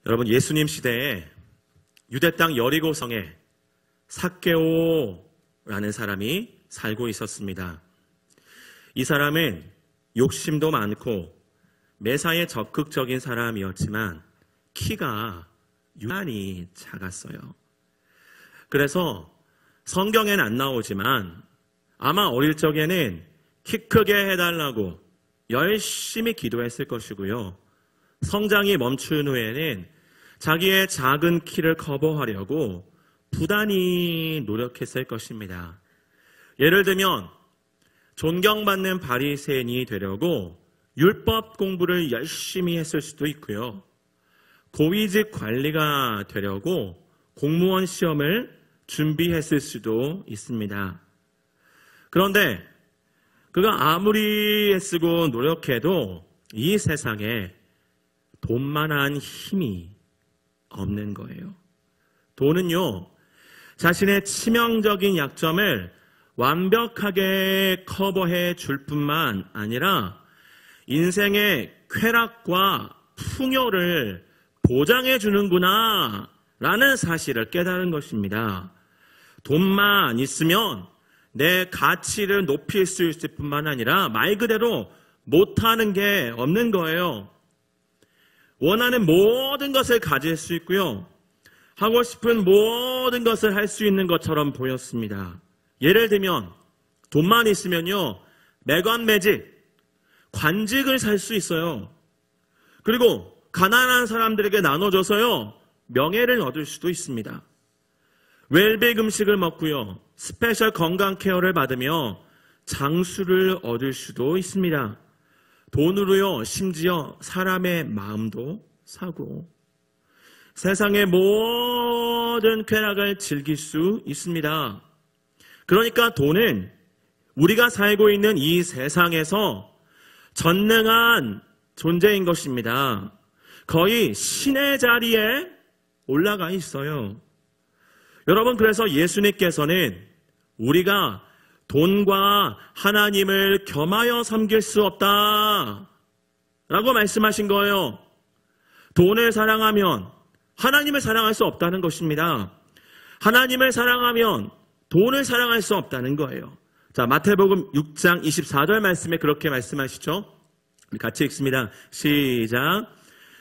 여러분, 예수님 시대에 유대 땅 여리고성에 삭개오라는 사람이 살고 있었습니다. 이 사람은 욕심도 많고 매사에 적극적인 사람이었지만 키가 유난히 작았어요. 그래서 성경엔 안 나오지만 아마 어릴 적에는 키 크게 해달라고 열심히 기도했을 것이고요. 성장이 멈춘 후에는 자기의 작은 키를 커버하려고 부단히 노력했을 것입니다. 예를 들면 존경받는 바리새인이 되려고 율법 공부를 열심히 했을 수도 있고요. 고위직 관리가 되려고 공무원 시험을 준비했을 수도 있습니다. 그런데 그가 아무리 애쓰고 노력해도 이 세상에 돈만한 힘이 없는 거예요. 돈은요, 자신의 치명적인 약점을 완벽하게 커버해 줄 뿐만 아니라 인생의 쾌락과 풍요를 보장해 주는구나 라는 사실을 깨달은 것입니다. 돈만 있으면 내 가치를 높일 수 있을 뿐만 아니라 말 그대로 못하는 게 없는 거예요. 원하는 모든 것을 가질 수 있고요. 하고 싶은 모든 것을 할 수 있는 것처럼 보였습니다. 예를 들면 돈만 있으면요, 매관매직, 관직을 살 수 있어요. 그리고 가난한 사람들에게 나눠줘서요, 명예를 얻을 수도 있습니다. 웰빅 음식을 먹고요, 스페셜 건강 케어를 받으며 장수를 얻을 수도 있습니다. 돈으로요, 심지어 사람의 마음도 사고 세상의 모든 쾌락을 즐길 수 있습니다. 그러니까 돈은 우리가 살고 있는 이 세상에서 전능한 존재인 것입니다. 거의 신의 자리에 올라가 있어요. 여러분, 그래서 예수님께서는 우리가 돈과 하나님을 겸하여 섬길 수 없다 라고 말씀하신 거예요. 돈을 사랑하면 하나님을 사랑할 수 없다는 것입니다. 하나님을 사랑하면 돈을 사랑할 수 없다는 거예요. 자, 마태복음 6장 24절 말씀에 그렇게 말씀하시죠. 우리 같이 읽습니다. 시작.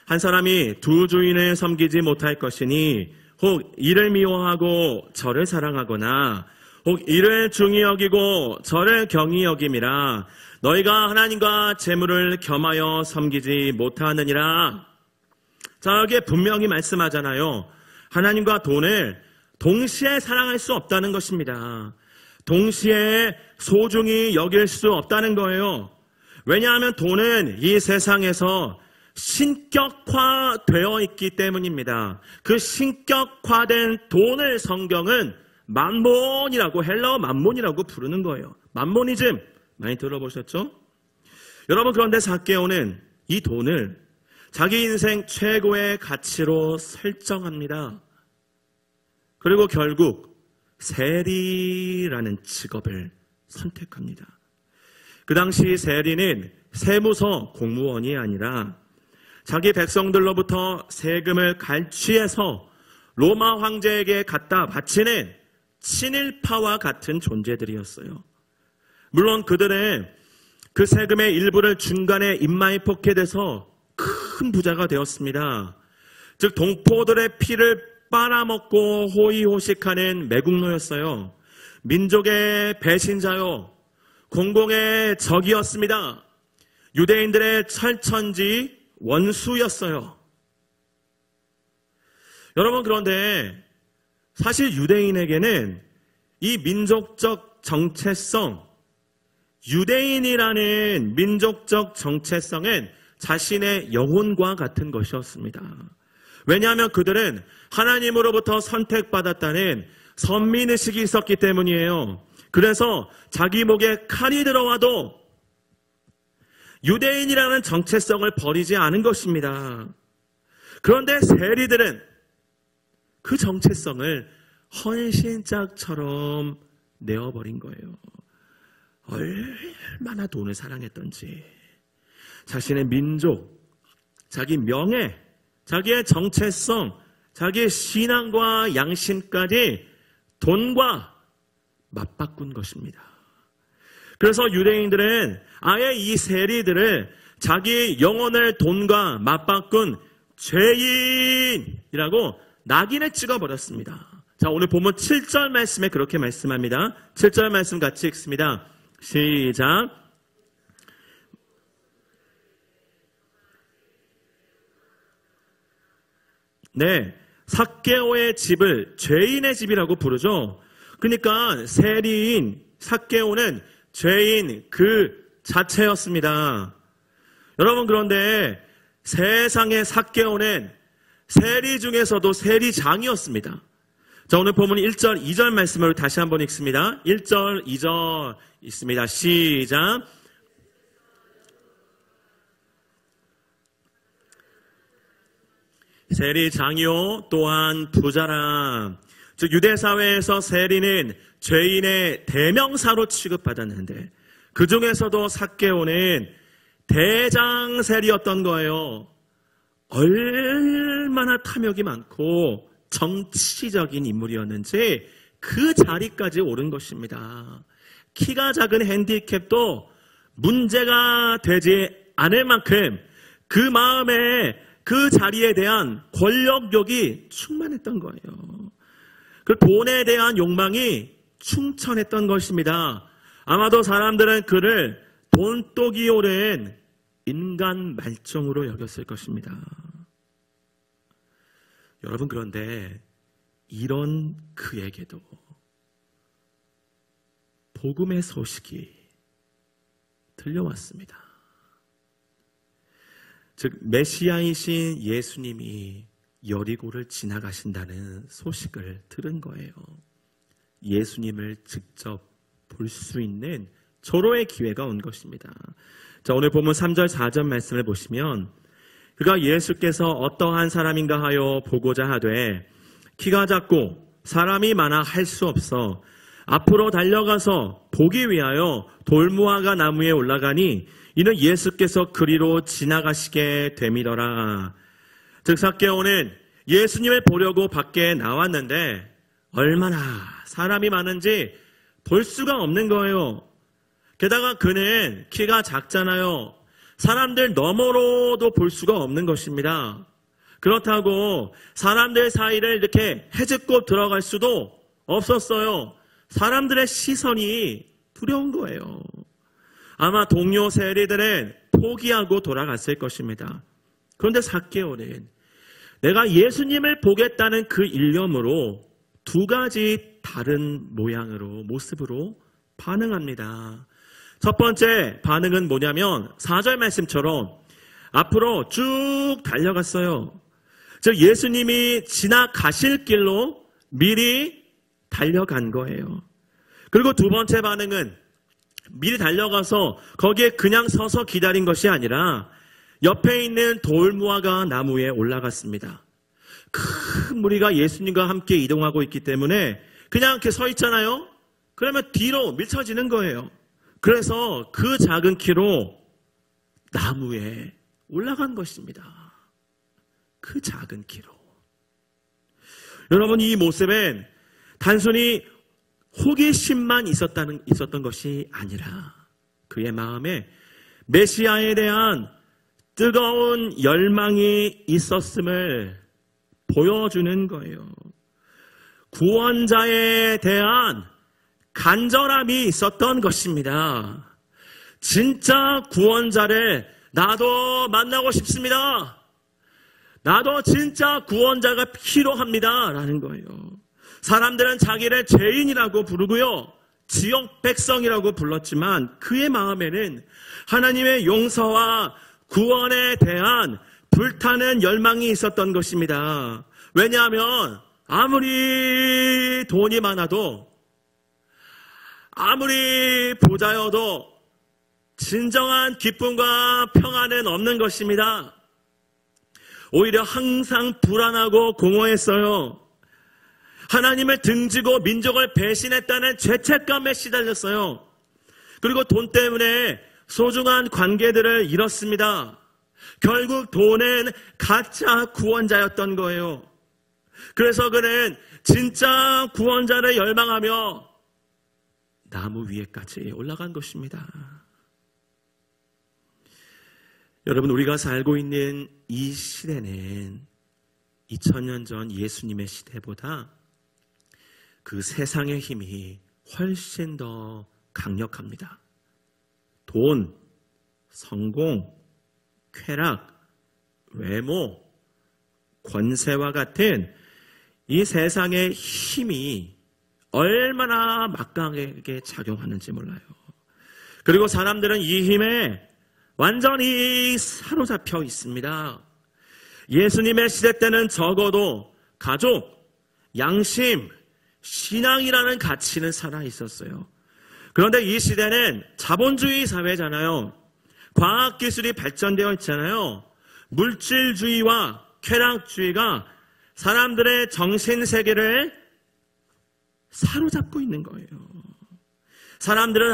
한 사람이 두 주인을 섬기지 못할 것이니 혹 이를 미워하고 저를 사랑하거나 혹 이를 중히 여기고 저를 경히 여김이라. 너희가 하나님과 재물을 겸하여 섬기지 못하느니라. 자, 여기에 분명히 말씀하잖아요. 하나님과 돈을 동시에 사랑할 수 없다는 것입니다. 동시에 소중히 여길 수 없다는 거예요. 왜냐하면 돈은 이 세상에서 신격화되어 있기 때문입니다. 그 신격화된 돈을 성경은 만몬이라고, 헬라어 만몬이라고 부르는 거예요. 만모니즘 많이 들어보셨죠? 여러분, 그런데 삭개오는 이 돈을 자기 인생 최고의 가치로 설정합니다. 그리고 결국 세리라는 직업을 선택합니다. 그 당시 세리는 세무서 공무원이 아니라 자기 백성들로부터 세금을 갈취해서 로마 황제에게 갖다 바치는 친일파와 같은 존재들이었어요. 물론 그들은 그 세금의 일부를 중간에 입마에 포켓해서 큰 부자가 되었습니다. 즉 동포들의 피를 빨아먹고 호의호식하는 매국노였어요. 민족의 배신자요, 공공의 적이었습니다. 유대인들의 철천지 원수였어요. 여러분, 그런데 사실 유대인에게는 이 민족적 정체성, 유대인이라는 민족적 정체성은 자신의 영혼과 같은 것이었습니다. 왜냐하면 그들은 하나님으로부터 선택받았다는 선민의식이 있었기 때문이에요. 그래서 자기 목에 칼이 들어와도 유대인이라는 정체성을 버리지 않은 것입니다. 그런데 세리들은 그 정체성을 헌신짝처럼 내어버린 거예요. 얼마나 돈을 사랑했던지, 자신의 민족, 자기 명예, 자기의 정체성, 자기의 신앙과 양심까지 돈과 맞바꾼 것입니다. 그래서 유대인들은 아예 이 세리들을 자기 영혼을 돈과 맞바꾼 죄인이라고 낙인에 찍어버렸습니다. 자, 오늘 보면 7절 말씀에 그렇게 말씀합니다. 7절 말씀 같이 읽습니다. 시작. 네, 삭개오의 집을 죄인의 집이라고 부르죠. 그러니까 세리인 삭개오는 죄인 그 자체였습니다. 여러분, 그런데 세상의 삭개오는 세리 중에서도 세리장이었습니다. 자, 오늘 본문 1절, 2절 말씀을 다시 한번 읽습니다. 1절, 2절 읽습니다. 시작. 세리장이요 또한 부자라. 즉 유대 사회에서 세리는 죄인의 대명사로 취급받았는데 그 중에서도 삭개오는 대장 세리였던 거예요. 얼마나 탐욕이 많고 정치적인 인물이었는지 그 자리까지 오른 것입니다. 키가 작은 핸디캡도 문제가 되지 않을 만큼 그 마음에 그 자리에 대한 권력욕이 충만했던 거예요. 그 돈에 대한 욕망이 충천했던 것입니다. 아마도 사람들은 그를 돈독이 오른 인간 말종으로 여겼을 것입니다. 여러분, 그런데 이런 그에게도 복음의 소식이 들려왔습니다. 즉 메시아이신 예수님이 여리고를 지나가신다는 소식을 들은 거예요. 예수님을 직접 볼 수 있는 절호의 기회가 온 것입니다. 자, 오늘 보면 3절 4절 말씀을 보시면 그가 예수께서 어떠한 사람인가 하여 보고자 하되 키가 작고 사람이 많아 할 수 없어 앞으로 달려가서 보기 위하여 돌무화과 나무에 올라가니 이는 예수께서 그리로 지나가시게 됨이더라. 즉 삭개오는 예수님을 보려고 밖에 나왔는데 얼마나 사람이 많은지 볼 수가 없는 거예요. 게다가 그는 키가 작잖아요. 사람들 너머로도 볼 수가 없는 것입니다. 그렇다고 사람들 사이를 이렇게 헤집고 들어갈 수도 없었어요. 사람들의 시선이 두려운 거예요. 아마 동료 세리들은 포기하고 돌아갔을 것입니다. 그런데 삭개오는 내가 예수님을 보겠다는 그 일념으로 두 가지 다른 모양으로, 모습으로 반응합니다. 첫 번째 반응은 뭐냐면 4절 말씀처럼 앞으로 쭉 달려갔어요. 즉 예수님이 지나가실 길로 미리 달려간 거예요. 그리고 두 번째 반응은 미리 달려가서 거기에 그냥 서서 기다린 것이 아니라 옆에 있는 돌무화과 나무에 올라갔습니다. 큰 무리가 예수님과 함께 이동하고 있기 때문에 그냥 이렇게 서 있잖아요. 그러면 뒤로 밀쳐지는 거예요. 그래서 그 작은 키로 나무에 올라간 것입니다. 그 작은 키로. 여러분, 이 모습엔 단순히 호기심만 있었던 것이 아니라 그의 마음에 메시아에 대한 뜨거운 열망이 있었음을 보여주는 거예요. 구원자에 대한 간절함이 있었던 것입니다. 진짜 구원자를 나도 만나고 싶습니다. 나도 진짜 구원자가 필요합니다. 라는 거예요. 사람들은 자기를 죄인이라고 부르고요. 지역 백성이라고 불렀지만 그의 마음에는 하나님의 용서와 구원에 대한 불타는 열망이 있었던 것입니다. 왜냐하면 아무리 돈이 많아도 아무리 부자여도 진정한 기쁨과 평안은 없는 것입니다. 오히려 항상 불안하고 공허했어요. 하나님을 등지고 민족을 배신했다는 죄책감에 시달렸어요. 그리고 돈 때문에 소중한 관계들을 잃었습니다. 결국 돈은 가짜 구원자였던 거예요. 그래서 그는 진짜 구원자를 열망하며 나무 위에까지 올라간 것입니다. 여러분, 우리가 살고 있는 이 시대는 2000년 전 예수님의 시대보다 그 세상의 힘이 훨씬 더 강력합니다. 돈, 성공, 쾌락, 외모, 권세와 같은 이 세상의 힘이 얼마나 막강하게 작용하는지 몰라요. 그리고 사람들은 이 힘에 완전히 사로잡혀 있습니다. 예수님의 시대 때는 적어도 가족, 양심, 신앙이라는 가치는 살아 있었어요. 그런데 이 시대는 자본주의 사회잖아요. 과학기술이 발전되어 있잖아요. 물질주의와 쾌락주의가 사람들의 정신세계를 사로잡고 있는 거예요. 사람들은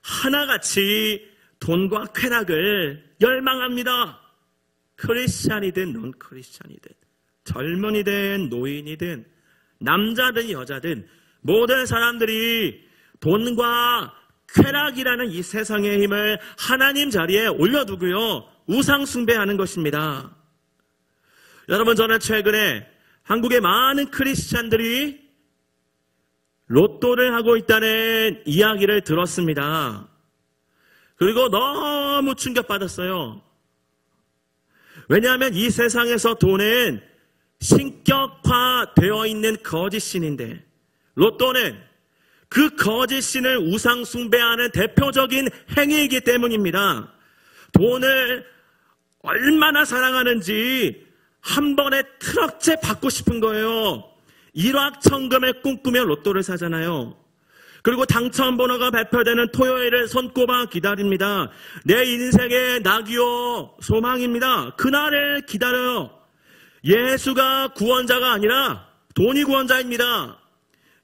하나같이 돈과 쾌락을 열망합니다. 크리스찬이든 논 크리스찬이든, 젊은이든 노인이든, 남자든 여자든 모든 사람들이 돈과 쾌락이라는 이 세상의 힘을 하나님 자리에 올려두고요, 우상 숭배하는 것입니다. 여러분, 저는 최근에 한국의 많은 크리스찬들이 로또를 하고 있다는 이야기를 들었습니다. 그리고 너무 충격받았어요. 왜냐하면 이 세상에서 돈은 신격화되어 있는 거짓신인데, 로또는 그 거짓신을 우상 숭배하는 대표적인 행위이기 때문입니다. 돈을 얼마나 사랑하는지 한 번에 트럭째 받고 싶은 거예요. 일확천금을 꿈꾸며 로또를 사잖아요. 그리고 당첨번호가 발표되는 토요일을 손꼽아 기다립니다. 내 인생의 낙이요 소망입니다. 그날을 기다려요. 예수가 구원자가 아니라 돈이 구원자입니다.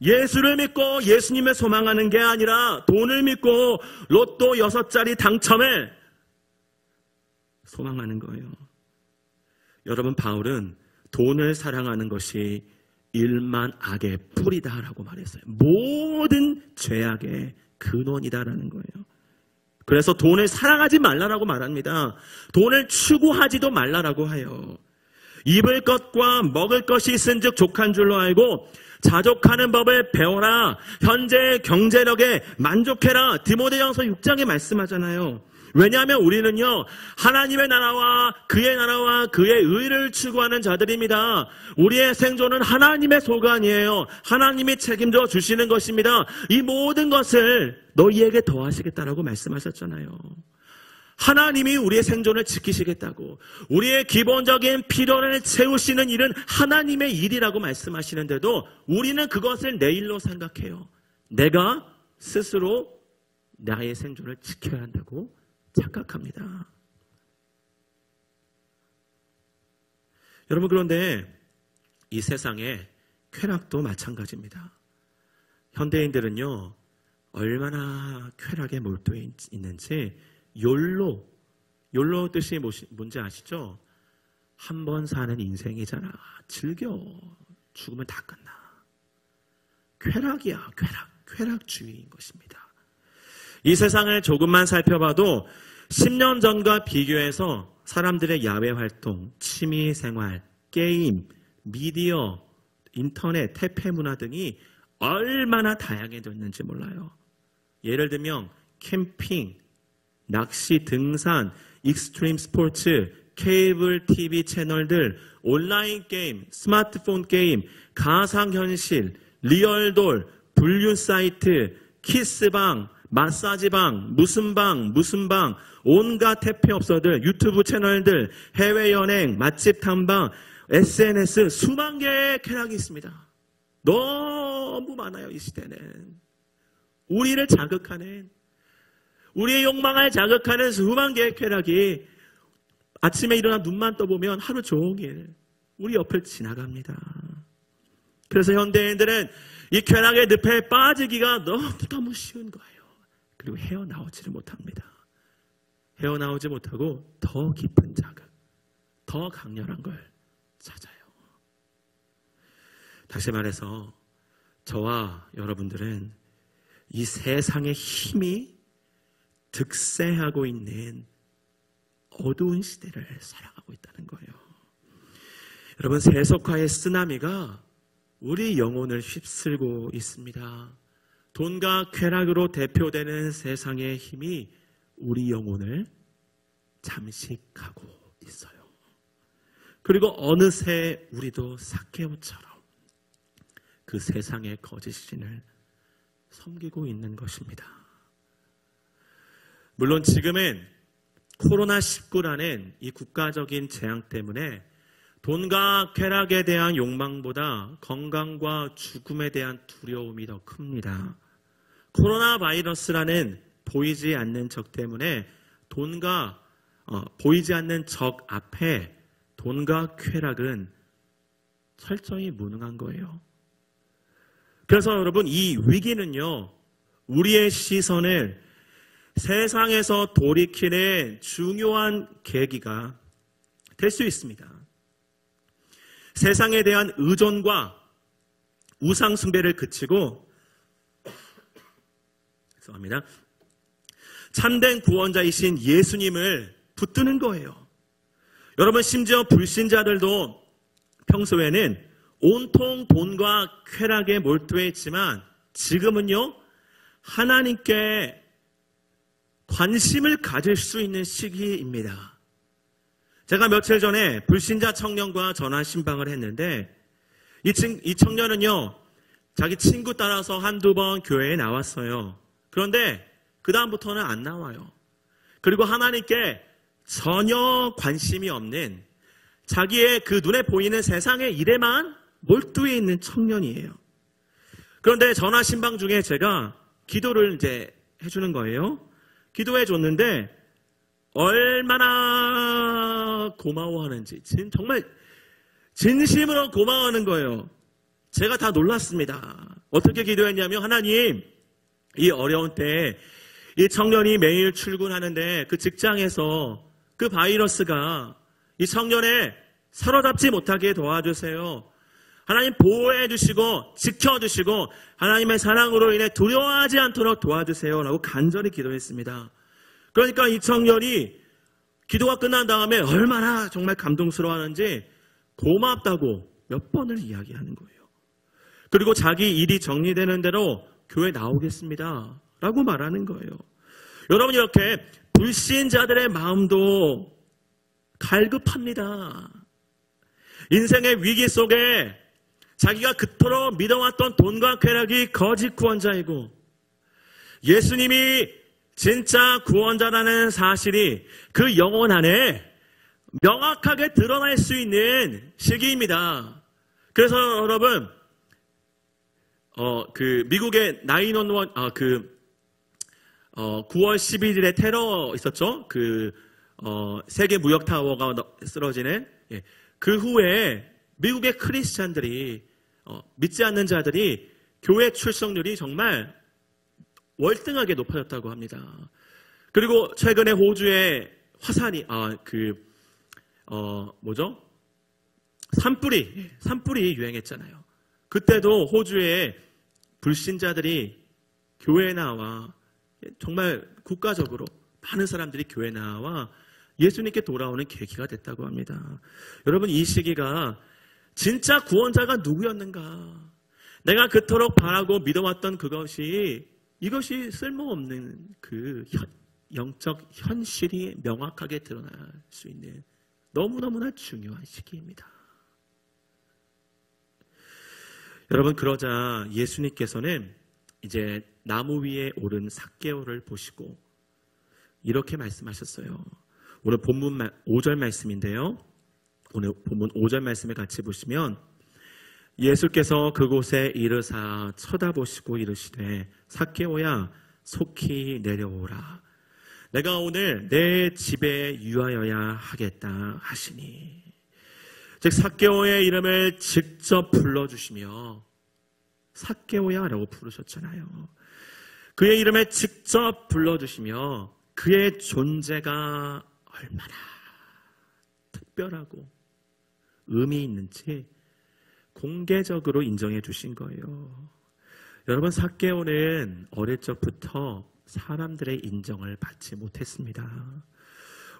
예수를 믿고 예수님을 소망하는 게 아니라 돈을 믿고 로또 6자리 당첨을 소망하는 거예요. 여러분, 바울은 돈을 사랑하는 것이 일만 악의 뿌리다라고 말했어요. 모든 죄악의 근원이다라는 거예요. 그래서 돈을 사랑하지 말라라고 말합니다. 돈을 추구하지도 말라라고 해요. 입을 것과 먹을 것이 있은즉 족한 줄로 알고 자족하는 법을 배워라. 현재의 경제력에 만족해라. 디모데전서 6장에 말씀하잖아요. 왜냐하면 우리는요, 하나님의 나라와 그의 의를 추구하는 자들입니다. 우리의 생존은 하나님의 소관이에요. 하나님이 책임져 주시는 것입니다. 이 모든 것을 너희에게 더하시겠다라고 말씀하셨잖아요. 하나님이 우리의 생존을 지키시겠다고, 우리의 기본적인 필요를 채우시는 일은 하나님의 일이라고 말씀하시는데도 우리는 그것을 내 일로 생각해요. 내가 스스로 나의 생존을 지켜야 한다고 착각합니다. 여러분, 그런데 이 세상에 쾌락도 마찬가지입니다. 현대인들은요, 얼마나 쾌락에 몰두해 있는지 욜로 뜻이 뭔지 아시죠? 한 번 사는 인생이잖아. 즐겨. 죽으면 다 끝나. 쾌락이야, 쾌락주의인 것입니다. 이 세상을 조금만 살펴봐도 10년 전과 비교해서 사람들의 야외 활동, 취미 생활, 게임, 미디어, 인터넷, 퇴폐 문화 등이 얼마나 다양해졌는지 몰라요. 예를 들면 캠핑, 낚시, 등산, 익스트림 스포츠, 케이블 TV 채널들, 온라인 게임, 스마트폰 게임, 가상현실, 리얼돌, 불륜 사이트, 키스방, 마사지방, 무슨 방, 온갖 퇴폐업소들, 유튜브 채널들, 해외여행, 맛집 탐방, SNS, 수만 개의 쾌락이 있습니다. 너무 많아요, 이 시대는. 우리를 자극하는, 우리의 욕망을 자극하는 수만 개의 쾌락이 아침에 일어나 눈만 떠보면 하루 종일 우리 옆을 지나갑니다. 그래서 현대인들은 이 쾌락의 늪에 빠지기가 너무 쉬운 거예요. 그리고 헤어나오지를 못합니다. 헤어나오지 못하고 더 깊은 자극, 더 강렬한 걸 찾아요. 다시 말해서 저와 여러분들은 이 세상의 힘이 득세하고 있는 어두운 시대를 살아가고 있다는 거예요. 여러분, 세속화의 쓰나미가 우리 영혼을 휩쓸고 있습니다. 돈과 쾌락으로 대표되는 세상의 힘이 우리 영혼을 잠식하고 있어요. 그리고 어느새 우리도 삭개오처럼 그 세상의 거짓 신을 섬기고 있는 것입니다. 물론 지금은 코로나19라는 이 국가적인 재앙 때문에 돈과 쾌락에 대한 욕망보다 건강과 죽음에 대한 두려움이 더 큽니다. 코로나 바이러스라는 보이지 않는 적 때문에 보이지 않는 적 앞에 돈과 쾌락은 철저히 무능한 거예요. 그래서 여러분, 이 위기는요, 우리의 시선을 세상에서 돌이키는 중요한 계기가 될 수 있습니다. 세상에 대한 의존과 우상숭배를 그치고, 죄송합니다. 참된 구원자이신 예수님을 붙드는 거예요. 여러분, 심지어 불신자들도 평소에는 온통 돈과 쾌락에 몰두해 있지만 지금은요, 하나님께 관심을 가질 수 있는 시기입니다. 제가 며칠 전에 불신자 청년과 전화 신방을 했는데 이 청년은요, 자기 친구 따라서 한두 번 교회에 나왔어요. 그런데 그 다음부터는 안 나와요. 그리고 하나님께 전혀 관심이 없는 자기의 그 눈에 보이는 세상의 일에만 몰두해 있는 청년이에요. 그런데 전화 신방 중에 제가 기도를 이제 해주는 거예요. 기도해 줬는데 얼마나 고마워하는지, 정말 진심으로 고마워하는 거예요. 제가 다 놀랐습니다. 어떻게 기도했냐면, 하나님, 이 어려운 때에 이 청년이 매일 출근하는데 그 직장에서 그 바이러스가 이 청년을 사로잡지 못하게 도와주세요. 하나님 보호해 주시고 지켜주시고 하나님의 사랑으로 인해 두려워하지 않도록 도와주세요 라고 간절히 기도했습니다. 그러니까 이 청년이 기도가 끝난 다음에 얼마나 정말 감동스러워하는지 고맙다고 몇 번을 이야기하는 거예요. 그리고 자기 일이 정리되는 대로 교회 나오겠습니다 라고 말하는 거예요. 여러분, 이렇게 불신자들의 마음도 갈급합니다. 인생의 위기 속에 자기가 그토록 믿어왔던 돈과 쾌락이 거짓 구원자이고 예수님이 진짜 구원자라는 사실이 그 영혼 안에 명확하게 드러날 수 있는 시기입니다. 그래서 여러분, 미국의 911, 9월 11일에 테러 있었죠? 세계 무역 타워가 쓰러지는, 그 후에 미국의 크리스찬들이, 믿지 않는 자들이 교회 출석률이 정말 월등하게 높아졌다고 합니다. 그리고 최근에 호주에 화산이, 산불이 유행했잖아요. 그때도 호주에 불신자들이 교회에 나와, 정말 국가적으로 많은 사람들이 교회에 나와 예수님께 돌아오는 계기가 됐다고 합니다. 여러분, 이 시기가 진짜 구원자가 누구였는가? 내가 그토록 바라고 믿어왔던 이것이 쓸모없는 그 영적 현실이 명확하게 드러날 수 있는 너무너무나 중요한 시기입니다. 여러분, 그러자 예수님께서는 이제 나무 위에 오른 삭개오를 보시고 이렇게 말씀하셨어요. 오늘 본문 5절 말씀인데요. 오늘 본문 5절 말씀을 같이 보시면 예수께서 그곳에 이르사 쳐다보시고 이르시되 삭개오야 속히 내려오라. 내가 오늘 내 집에 유하여야 하겠다 하시니. 즉 삭개오의 이름을 직접 불러주시며 삭개오야 라고 부르셨잖아요. 그의 이름을 직접 불러주시며 그의 존재가 얼마나 특별하고 의미 있는지 공개적으로 인정해 주신 거예요. 여러분, 삭개오는 어릴 적부터 사람들의 인정을 받지 못했습니다.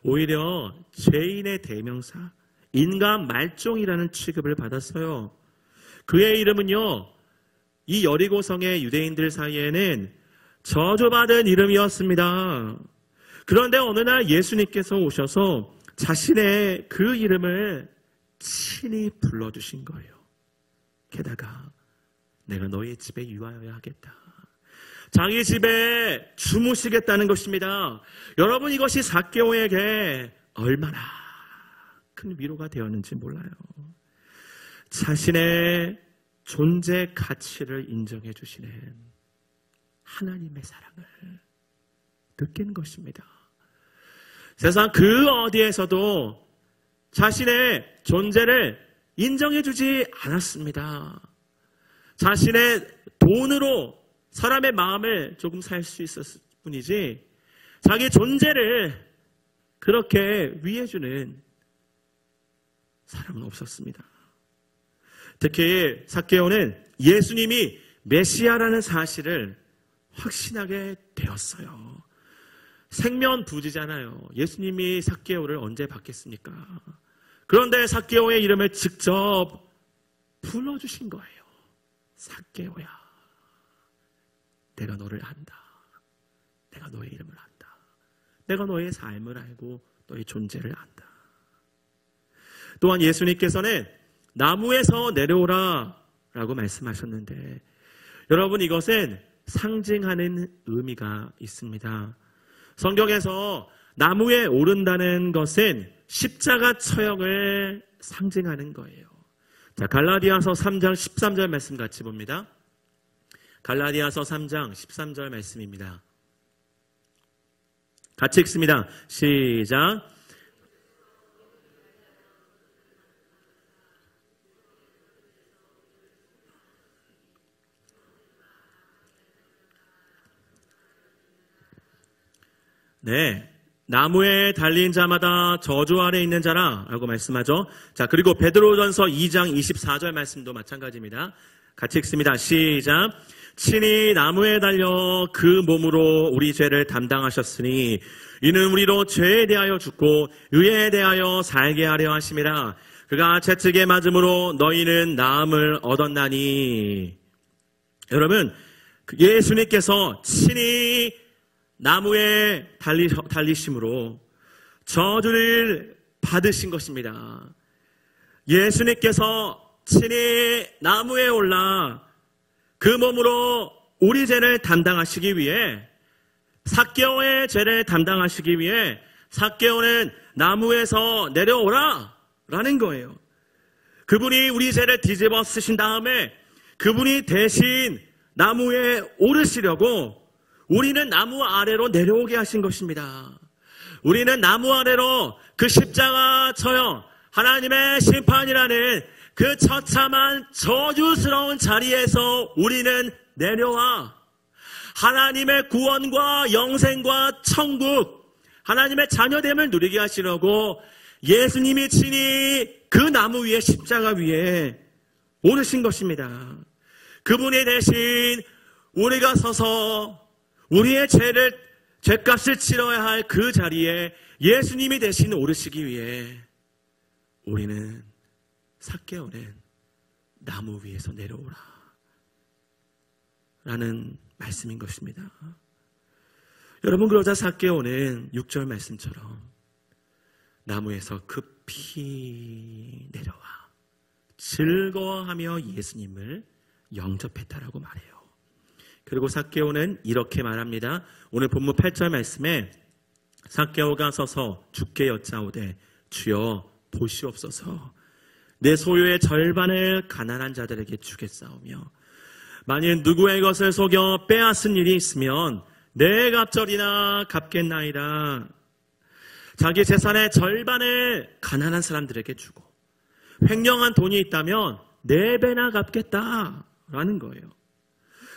오히려 죄인의 대명사, 인간 말종이라는 취급을 받았어요. 그의 이름은요, 이 여리고성의 유대인들 사이에는 저주받은 이름이었습니다. 그런데 어느 날 예수님께서 오셔서 자신의 그 이름을 친히 불러주신 거예요. 게다가 내가 너희 집에 유하여야 하겠다. 자기 집에 주무시겠다는 것입니다. 여러분, 이것이 삭개오에게 얼마나 큰 위로가 되었는지 몰라요. 자신의 존재 가치를 인정해 주시는 하나님의 사랑을 느낀 것입니다. 세상 그 어디에서도 자신의 존재를 인정해 주지 않았습니다. 자신의 돈으로 사람의 마음을 조금 살 수 있었을 뿐이지 자기 존재를 그렇게 위해주는 사람은 없었습니다. 특히 삭개오는 예수님이 메시아라는 사실을 확신하게 되었어요. 생면부지잖아요. 예수님이 삭개오를 언제 받겠습니까? 그런데 삭개오의 이름을 직접 불러주신 거예요. 삭개오야, 내가 너를 안다. 내가 너의 이름을 안다. 내가 너의 삶을 알고 너의 존재를 안다. 또한 예수님께서는 나무에서 내려오라 라고 말씀하셨는데, 여러분, 이것은 상징하는 의미가 있습니다. 성경에서 나무에 오른다는 것은 십자가 처형을 상징하는 거예요. 자, 갈라디아서 3장 13절 말씀 같이 봅니다. 갈라디아서 3장 13절 말씀입니다. 같이 읽습니다. 시작. 네, 나무에 달린 자마다 저주 아래 있는 자라 라고 말씀하죠. 자, 그리고 베드로전서 2장 24절 말씀도 마찬가지입니다. 같이 읽습니다. 시작. 친히 나무에 달려 그 몸으로 우리 죄를 담당하셨으니 이는 우리로 죄에 대하여 죽고 의에 대하여 살게 하려 하심이라. 그가 채찍에 맞음으로 너희는 나음을 얻었나니. 여러분, 예수님께서 친히 나무에 달리심으로 저주를 받으신 것입니다. 예수님께서 친히 나무에 올라 그 몸으로 우리 죄를 담당하시기 위해, 삭개오의 죄를 담당하시기 위해 삭개오는 나무에서 내려오라 라는 거예요. 그분이 우리 죄를 뒤집어 쓰신 다음에 그분이 대신 나무에 오르시려고 우리는 나무 아래로 내려오게 하신 것입니다. 우리는 나무 아래로 그 십자가 처형, 하나님의 심판이라는 그 처참한 저주스러운 자리에서 우리는 내려와 하나님의 구원과 영생과 천국, 하나님의 자녀됨을 누리게 하시려고 예수님이 친히 그 나무 위에, 십자가 위에 오르신 것입니다. 그분이 대신 우리가 서서 우리의 죄값을 치러야 할 그 자리에 예수님이 대신 오르시기 위해 우리는, 삭개오는 나무 위에서 내려오라 라는 말씀인 것입니다. 여러분, 그러자 삭개오는 6절 말씀처럼 나무에서 급히 내려와 즐거워하며 예수님을 영접했다라고 말해요. 그리고 삭개오는 이렇게 말합니다. 오늘 본문 8절 말씀에 삭개오가 서서 주께 여짜오되 주여 보시옵소서, 내 소유의 절반을 가난한 자들에게 주겠사오며 만일 누구의 것을 속여 빼앗은 일이 있으면 내 갑절이나 갚겠나이다. 자기 재산의 절반을 가난한 사람들에게 주고 횡령한 돈이 있다면 4배나 갚겠다라는 거예요.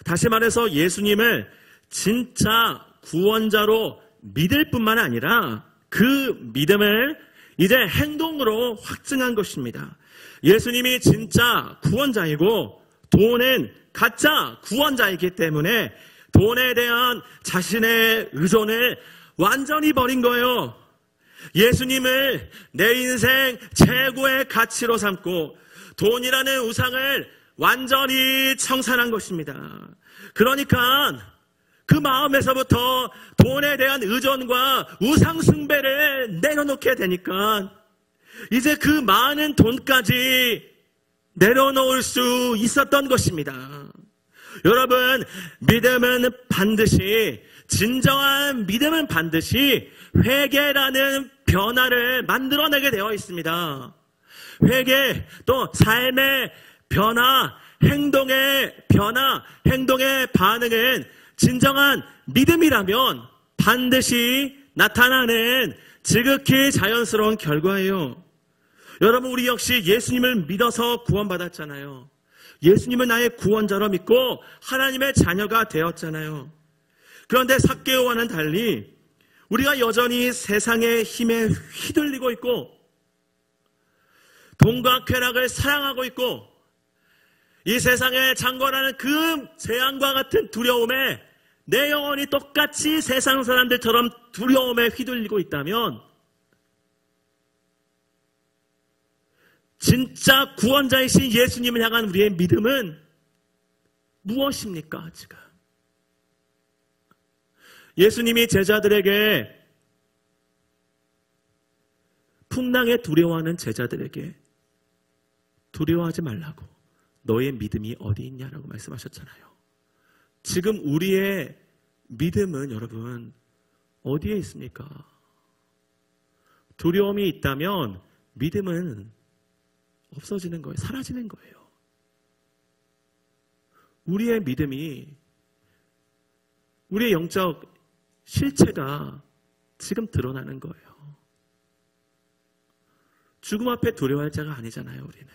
다시 말해서 예수님을 진짜 구원자로 믿을 뿐만 아니라 그 믿음을 이제 행동으로 확증한 것입니다. 예수님이 진짜 구원자이고 돈은 가짜 구원자이기 때문에 돈에 대한 자신의 의존을 완전히 버린 거예요. 예수님을 내 인생 최고의 가치로 삼고 돈이라는 우상을 완전히 청산한 것입니다. 그러니까 그 마음에서부터 돈에 대한 의존과 우상 숭배를 내려놓게 되니까 이제 그 많은 돈까지 내려놓을 수 있었던 것입니다. 여러분, 믿음은 반드시, 진정한 믿음은 반드시 회개라는 변화를 만들어내게 되어 있습니다. 회개, 또 삶의 변화, 행동의 변화, 행동의 반응은 진정한 믿음이라면 반드시 나타나는 지극히 자연스러운 결과예요. 여러분, 우리 역시 예수님을 믿어서 구원받았잖아요. 예수님은 나의 구원자로 믿고 하나님의 자녀가 되었잖아요. 그런데 삭개오와는 달리 우리가 여전히 세상의 힘에 휘둘리고 있고 돈과 쾌락을 사랑하고 있고 이 세상에 창궐하는 그 재앙과 같은 두려움에 내 영혼이 똑같이 세상 사람들처럼 두려움에 휘둘리고 있다면 진짜 구원자이신 예수님을 향한 우리의 믿음은 무엇입니까? 지금 예수님이 제자들에게 풍랑에 두려워하는 제자들에게 두려워하지 말라고 너의 믿음이 어디 있냐라고 말씀하셨잖아요. 지금 우리의 믿음은 여러분 어디에 있습니까? 두려움이 있다면 믿음은 없어지는 거예요. 사라지는 거예요. 우리의 믿음이, 우리의 영적 실체가 지금 드러나는 거예요. 죽음 앞에 두려워할 자가 아니잖아요, 우리는.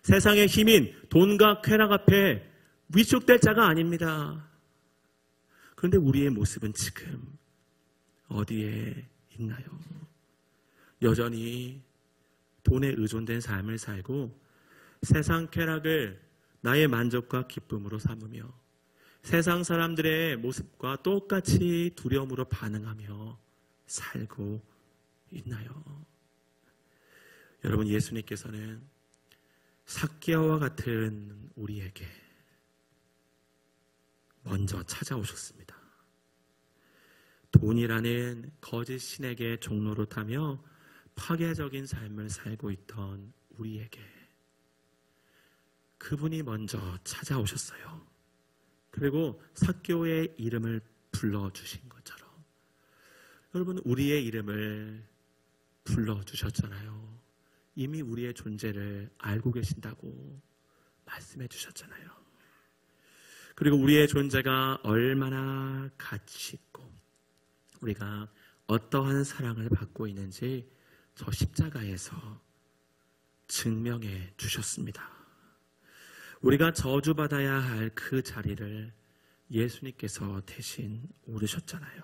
세상의 힘인 돈과 쾌락 앞에 위축될 자가 아닙니다. 그런데 우리의 모습은 지금 어디에 있나요? 여전히 돈에 의존된 삶을 살고 세상 쾌락을 나의 만족과 기쁨으로 삼으며 세상 사람들의 모습과 똑같이 두려움으로 반응하며 살고 있나요? 여러분, 예수님께서는 삭개오와 같은 우리에게 먼저 찾아오셨습니다. 돈이라는 거짓 신에게 종로로 타며 파괴적인 삶을 살고 있던 우리에게 그분이 먼저 찾아오셨어요. 그리고 삭개오의 이름을 불러주신 것처럼 여러분, 우리의 이름을 불러주셨잖아요. 이미 우리의 존재를 알고 계신다고 말씀해 주셨잖아요. 그리고 우리의 존재가 얼마나 가치 있고 우리가 어떠한 사랑을 받고 있는지 저 십자가에서 증명해 주셨습니다. 우리가 저주받아야 할 그 자리를 예수님께서 대신 오르셨잖아요.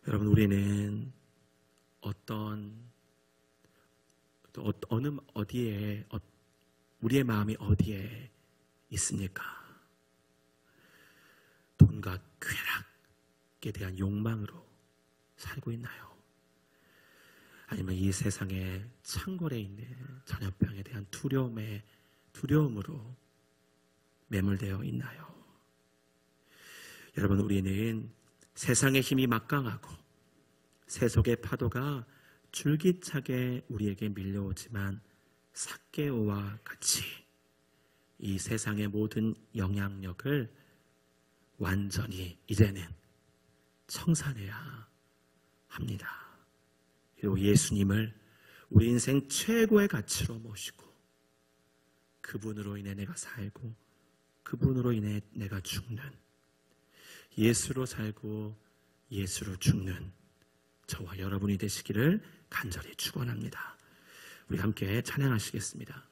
여러분, 우리는 어디에 우리의 마음이 어디에 있습니까? 돈과 쾌락에 대한 욕망으로 살고 있나요? 아니면 이 세상의 창궐에 있는 전염병에 대한 두려움으로 매몰되어 있나요? 여러분, 우리는 세상의 힘이 막강하고 세속의 파도가 줄기차게 우리에게 밀려오지만 삭개오와 같이 이 세상의 모든 영향력을 완전히 이제는 청산해야 합니다. 그리고 예수님을 우리 인생 최고의 가치로 모시고 그분으로 인해 내가 살고 그분으로 인해 내가 죽는, 예수로 살고 예수로 죽는 저와 여러분이 되시기를 간절히 축원합니다. 우리 함께 찬양하시겠습니다.